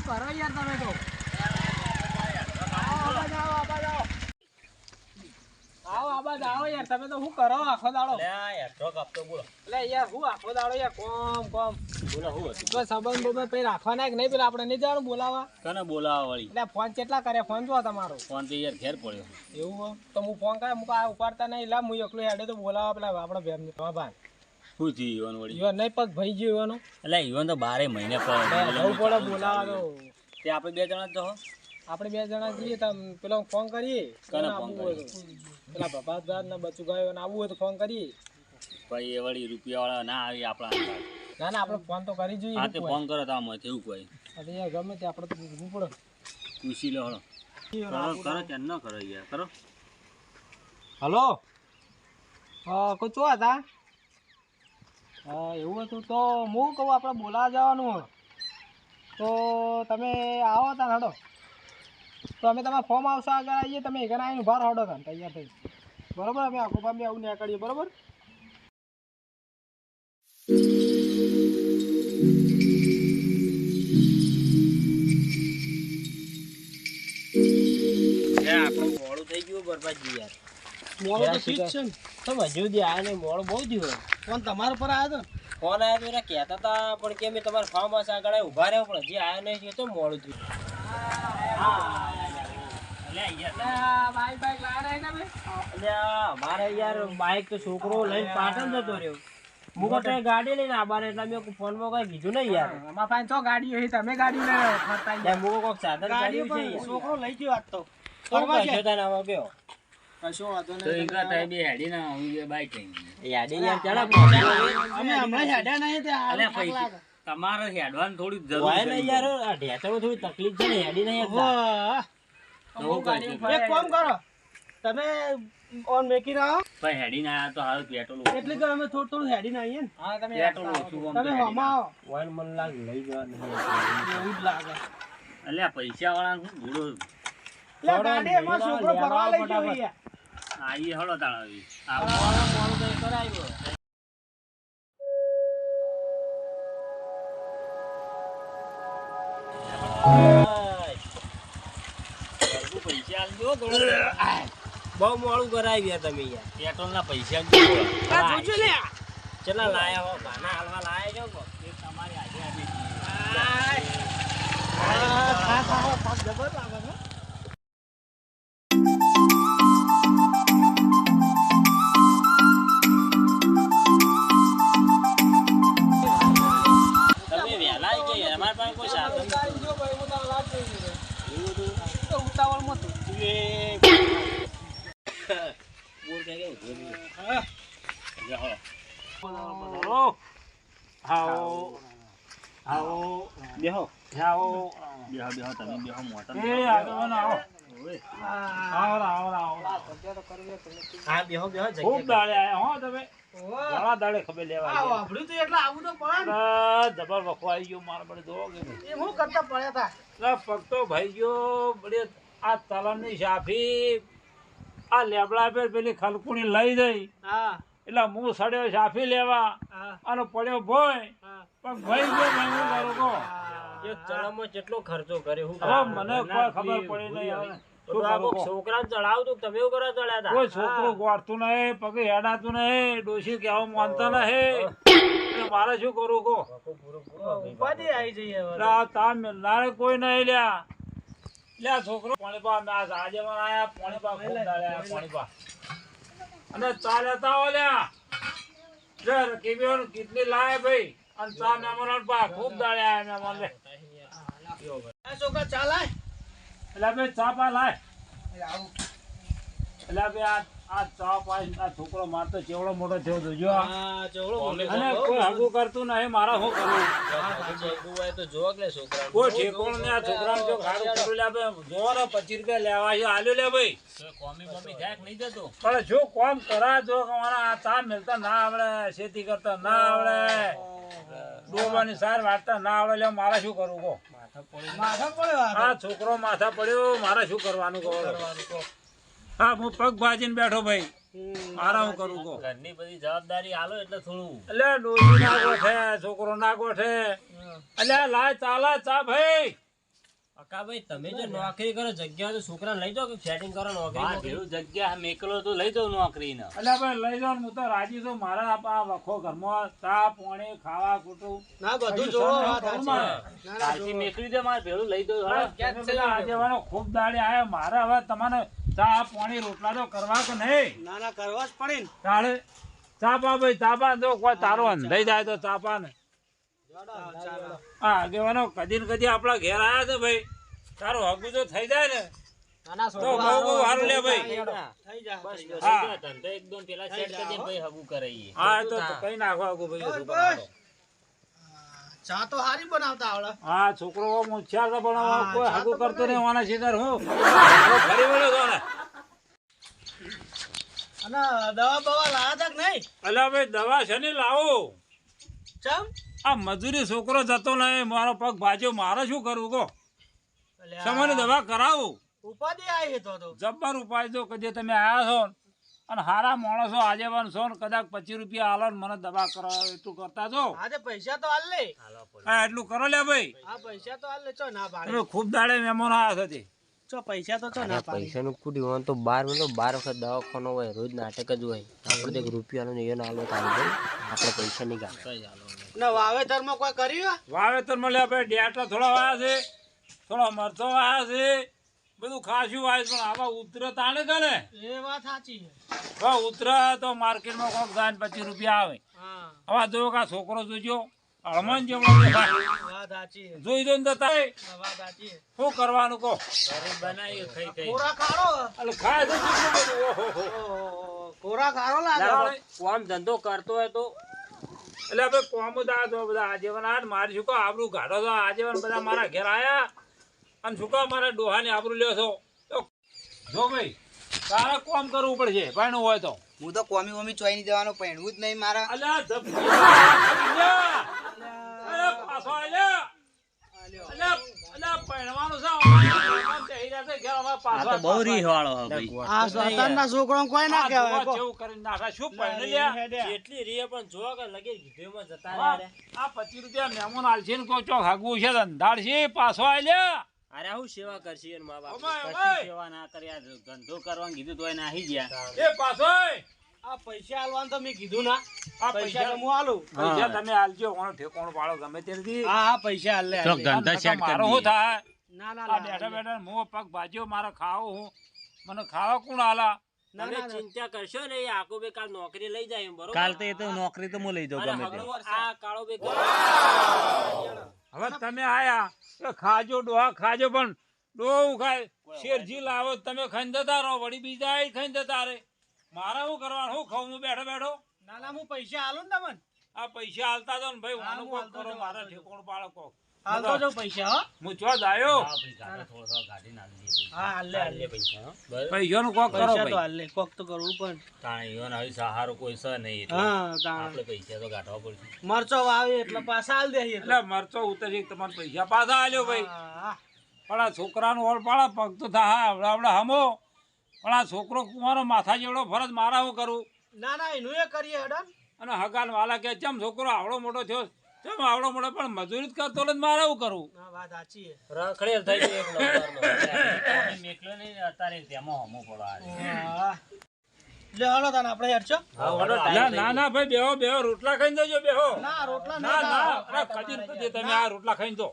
કરો યાર તમે તો આવો યાર તમે તો શું કરો આખો દાડો યાર ટ્રક આપતો બોલો એટલે યાર હું આખો દાડો યાર કોમ બોલો હું હતું તો સંબંધ બોબંધ પછી રાખવાના કે નહીં પેલા આપણે નહીં જવાનું બોલાવા કને બોલાવા વળી એટલે ફોન કેટલા કરે ફોન જો તમારો ફોન તો યાર ઘેર પડ્યો એવું તો હું ફોન કરે હું આ ઉપાડતા નહીં લા હું એકલો હેડે તો બોલાવા પેલા આપણે બેન ભાઈ શું થયું ઈવન વળી ઈવન નહીં પગ ભાઈ ગયો ઈવાનો એટલે ઈવન તો 12 મહિને જવું પડે બોલાવા તો તે આપણે બે જણા જ તો આપણે બે જણા જઈએ તો પેલો ફોન કરીએ કને ફોન કરીએ પેલા પ્રભાતદાર ને બચુ ગાયો આવું હોય તો ફોન કરીએ ભાઈ એ વળી રૂપિયા વાળા ના આવી આપણા ના આપણે ફોન તો કરી જોઈએ હા તે ફોન કરો તો આમ એવું કોઈ અરે યાર ગમે તે આપણે તો પૂછવું પડે પૂછી લો હળો કરો કે ન કરો યાર કરો હલો કોઈ ચો હતા હા એવું હતું તો હું કહું આપણે બોલાવા જવાનું તો તમે આવો તા હડો તો અમે તમારા ફોર્મ આવશે આગળ આવીએ તમે ઘરે આવીને ઉભા રહો હતા તૈયાર થઈ બરાબર અમે આખો ફાર્મ આવું નહીં કરીએ બરાબર આપણું મોડું થઈ ગયું બરબાદજી યાર મોડું તો ઠીક છે ને તમે હજુ દી આવ્યા નહીં મોડું બહુ થયું ફોન તમારા પર આવ્યો હતો ફોન આવ્યો તો એના કહેતા હતા પણ કે મેં તમારા ફાર્મ હાઉસ આગળ ઉભા રહ્યો પણ હજી આવ્યો નહીં તો મોડું થયું મારે યાર બાઈક તો છોકરો લઈને પાટણ જતો રહ્યો મુકો તો ગાડી લઈને આબાર એટલે મેં ફોન માં કઈ કીધું નહીં યાર અમાર પાસે તો ગાડી હોય તમે ગાડી લઈને ફરતા યાર મુકો કોક સાધન ગાડી છે છોકરો લઈ ગયો આજ તો ફરવા ગયો તને આવો ગયો કશો વાતો નહીં તો એકલા તઈ બે હેડી ના હું બે બાઈક લઈને હેડી યાર ચાલો અમે હમણાં હેડ્યા નહીં તે અલે પૈસા તમારે હેડવાનું થોડી જરૂર છે ને યાર આ ઢેચણો થોડી તકલીફ છે ને હેડી નહીં વાહ તો એક કામ કરો તમે ઓન મેકી રહો ભાઈ હેડી ના તો હાલ પેટ્રોલ એટલે કે અમે થોડું હેડી ના આવીએ ને હા તમે પેટ્રોલ ઓછું તમે હમાઓ ઓઇલ મન લાગ લઈ જવા નહીં એવું જ લાગે એટલે પૈસા વાળા હું ભૂલો લે ગાડી માં છોકરો ફરવા લઈ ગયો યાર આઈ હળો તાળાવી આવો મોળો તો કરાવ્યો પૈસા આલજો બહુ મોડું કરાવી યાર તમે યાર પેટ્રોલ ના પૈસા જોજો લે ચલા લાયા હો ગાના હાલવા લાયા જો એ તમારી આજે પાક જબર લાગે છે તમે વેલા આવી ગયા અમાર પાસે કોઈ સાધન જો ભાઈ હું તો લાગ એવું તો ઉતાવળ મત બોલ કે હા જાઓ આવો આવો બેહો આવો બેહો બેહો તમે બેહો મોટા એ આવો ના આવો આવો સત્યા તો કરવી હા બેહો બેહો જગ્યા ખૂબ દાડે આયા હો તમે ઘણા દાડે ખબર લેવા આવો આપણું તો એટલે આવું તો પડે જબર વખવાઈ ગયો માર બડે દો કે એ હું કરતા પડ્યા તા લા પગતો ભાઈ ગયો બડે આ તલની સાફી આ લેબડા પર પેલી ખલકુણી લઈ જઈ હા એટલે હું સડ્યો સાફી લેવા અને પડ્યો ભોય પણ ભાઈ ગયો ભાઈ મારો કો એક ચડામાં કેટલો ખર્ચો કર્યો હું મને કોઈ ખબર પડી નહીં છોકરા ચડાવતું તમે એવું કરવા ચડ્યા કોઈ છોકરો ગોળતું નહીં પગે હેડાતું નહીં ડોશી કેવા માનતા નહીં મારે શું કરું કો ઉપાધિ આવી જઈએ તાર મિલનારે કોઈ નહીં લ્યા લ્યા છોકરો પાણી પા આજે આયા પાણી પા ખૂબ દાડ્યા પાણી પા અને ચા લેતા હો લ્યા જર કેવી કેટલી લાય ભાઈ અને ચા મહેમાન પા ખૂબ દાડ્યા મહેમાન લે છોકરા ચા લાય એટલે બે ચા પા લાય એટલે બે આ ચા પાઈ આ છોકરો મારતો ચેવડો મોટો થયો જોજો અને કોઈ હગું કરતું નહીં મારા શું કરવું તો જો કે છોકરા કોઈ ઠેકોણ ને આ છોકરાને જો ખાડું કરું લે જો ને 25 રૂપિયા લેવા છે આલ્યો લે ભાઈ કોમી મમ્મી જાય નહીં જતો પણ જો કોમ કરા જો મારા આ ચા મેલતા ના આવડે ખેતી કરતા ના આવડે ડોબાની સાર વાટતા ના આવડે લે મારે શું કરવું કો માથા પડ્યો આ છોકરો માથા પડ્યો મારે શું કરવાનું કહો હા હું પગ ભાજીને બેઠો ભાઈ મારા હું કરું કો ઘરની બધી જવાબદારી આલો એટલે થોડું એટલે ડોસી ના ગોઠે છોકરો ના ગોઠે એટલે લાય ચાલા ચા ભાઈ અકાભાઈ તમે જો નોકરી કરો જગ્યા તો છોકરા લઈ જાઓ કે સેટિંગ કરો નોકરી જગ્યા મેકલો તો લઈ જાઓ નોકરી ને એટલે ભાઈ લઈ જાઓ હું તો રાજી છું મારા આ વખો ઘરમાં ચા પાણી ખાવા કુટું ના બધું જોવો સાચી મેકલી દે મારે ભેળું લઈ જાઓ આજે ખૂબ દાડે આયા મારે હવે તમને ચા પાણી રોટલા તો કરવા કે નહીં ના ના કરવા જ પડે ને તારે ચા પા ભાઈ ચા પા તો કોઈ તારો અંધાઈ જાય તો ચા પા ને હા આગેવાનો કદી ને કદી આપડા ઘેર આયા છે ભાઈ તારો હગું તો થઈ જાય ને તો બહુ બહુ સારું લે ભાઈ એકદમ પેલા સેટ કરી ભાઈ હગું કરાઈએ હા તો કઈ નાખો હગું ભાઈ ચા તો હારી બનાવતા આવડે હા છોકરો હોશિયાર તો પણ કોઈ હગું કરતો નહીં હોવાના શિકાર હું ફરી વળ્યો તો ને અને દવા બવા લાયા તા કે નહીં અલ્યા ભાઈ દવા છે ને લાવો ચમ આ મજૂરી છોકરો જતો નહીં મારો પગ ભાજ્યો મારે શું કરવું કહો સમયની દવા કરાવું ઉપાધિ આવી તો જબ્બર ઉપાય તો કે જે તમે આયા છો અને હારા માણસો આજેવાન છો ને કદાચ 25 રૂપિયા આલો ને મને દવા કરાવો એટલું કરતા છો આજે પૈસા તો હાલ લે હા એટલું કરો લે ભાઈ આ પૈસા તો હાલ લે ચો ના પાડે તમે ખૂબ દાડે મહેમાન આવ્યા છે ચો પૈસા તો ચો ના પાડે પૈસાનું કુડી હોય તો 12 વખત દવાખાનો હોય રોજ નાટક જ હોય આપણે એક રૂપિયાનો એ ના આલો થાય આપણે પૈસા નહીં ગાતા ના વાવેતરમાં કોઈ કર્યું વાવેતર માં લે ભાઈ ડેટા થોડા વાયા છે થોડા મરચો વાયા છે બધું ખાસું વાય પણ આવા ઉતરે તાણે કરે એ વાત સાચી છે ઉતરે તો માર્કેટમાં કોક જાય 25 રૂપિયા આવે હવે જો કા છોકરો જોજો હળમન જેવડો વાત સાચી જોઈ દો ને તાય વાત સાચી શું કરવાનું કહો બનાવી ખાઈ ખાઈ કોરા ખારો એટલે ખાય તો ઓહો કોરા ખારો લાગે કોમ ધંધો કરતો હોય તો એટલે ભાઈ કોમુદા તો બધા આજીવન આ મારી શું કહો આબરૂ ગાઢો તો આજીવન બધા મારા ઘેર આયા અને શું કહો મારા ડોહાની આબરૂ લ્યો છો તો જો ભાઈ તારે કોમ કરવું પડશે પાણું હોય તો હું તો કોમી વમી ચોઈ ની જવાનો પહેણવું જ નહીં મારા અલ્યા પાછો આલ્યા અલ્યા પહેણવાનું છે બહુ રીહ વાળો ભાઈ આ સતનના છોકરો કોઈ ના કહેવાય કેવું કરીને નાખા શું પહેણ લ્યા એટલી રીએ પણ જો કે લગે ગીધેમાં જતા રહે આ 25 રૂપિયા મહેમાન આલશે ને કોઈ ચોક હાગવું છે ધંધાડ છે પાછો આલ્યા અરે હું સેવા કરશી અને મા બાપ ઓમાય, કશી ઓમાય. સેવા ના કર્યા ધંધો કરવાનું કીધું તો નાહી ગયા એ પાછો આ પૈસા આલવાનું તો મેં કીધું ના આ પૈસા તો હું આલું પૈસા તમે આલજો કોણ ઠેકોણ પાડો ગમે તેથી હા હા પૈસા આલે તો ધંધા સેટ મારો કરી શું થાય ના ના આ બેઠા બેઠા મો પગ ભાજ્યો મારે ખાવો હું મને ખાવા કોણ આલા તમે ચિંતા કરશો ને એ આખો બે કાલ નોકરી લઈ જાય એમ બરોબર કાલ તો એ તો નોકરી તો હું લઈ જાઉં ગમે તે આ કાળો બે હવે તમે આયા એ ખાજો ડોહા ખાજો પણ ડોહું ખાય શેરજી લાવો તમે ખાઈને જતા રહો વળી બીજા આઈ ખાઈને જતા રે મારે શું કરવાનું હું ખાવું હું બેઠો બેઠો ના ના હું પૈસા આલું ને તમને આ પૈસા હાલતા તો ને ભાઈ હા, વાનું હું કોક હાલતો કરો જાઉં. મારે ઠેકોણ બાળકો હાલતો જો પૈસા હો હું ચો જાયો હા હાલે હાલે પૈસાનું કોક કરો પૈસા તો ભાઈ હાલે કોક તો કરવું પણ સહારો કોઈ છે નહીં હા તાણ આપણે પૈસા તો કાઢવા પડશે મરચો વાવે એટલે પાછા હાલ દે એટલે મરચો ઉતરી તમારે પૈસા પાછા આલ્યો ભાઈ હા પણ આ છોકરાનું ઓળ પાડા પગ તો થા આવડે હમો પણ આ છોકરો કુંવારો માથા જેવડો ફરજ મારા હું કરું ના ના એનું એ કરીએ હેડન અને હગાન વાલા કે ચમ છોકરો આવડો મોટો થયો ચમ આવડો મોટો પણ મજૂરી જ કરતો એટલે મારે હું કરું ના વાત સાચી છે રખડેલ થઈ ગયો એક નંબરનો મેકલો નહીં અત્યારે તેમાં હમો પડો હા લે હાલો તાન આપણે હેડજો ના ના ભાઈ બેહો બેહો રોટલા ખાઈને જજો બેહો ના રોટલા ના ના આ કદી ને કદી તમે આ રોટલા ખાઈને જો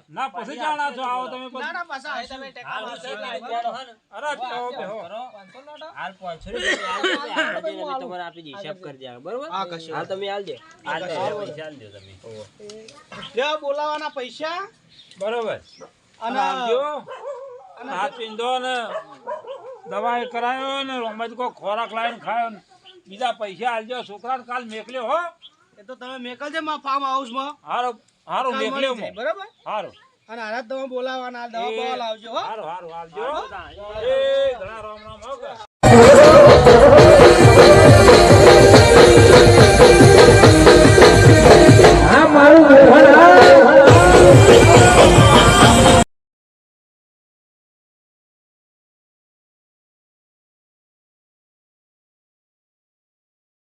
ના પછી જાણા છો આવો તમે પછી ના ના પાછા આવશું. તમે ટેકા મારશો. અરે બેહો બેહો હાલ 500 રૂપિયા તમારે આપી દઈ હિસાબ કરી દે બરોબર હા, કશું. હાલ તમે હાલ દે હાલ દે કશું. પૈસા હાલ દે તમે લે બોલાવાના પૈસા બરોબર અને આવજો હાથ પીંધો ને દવા એ કરાયો ને રમત કો ખોરાક લાવીને ખાયો ને બીજા પૈસા આલજો છોકરાને કાલ મેકલ્યો હો એ તો તમે મેકલજે માં ફાર્મ હાઉસમાં હારો હારો કાલ મેકલ્યો મળી જાય, બરાબર હારો અને આના તમે બોલાવાના દવા બવા લાવજો હો હારો હારો આવજો એ ઘણા રામ રામ હો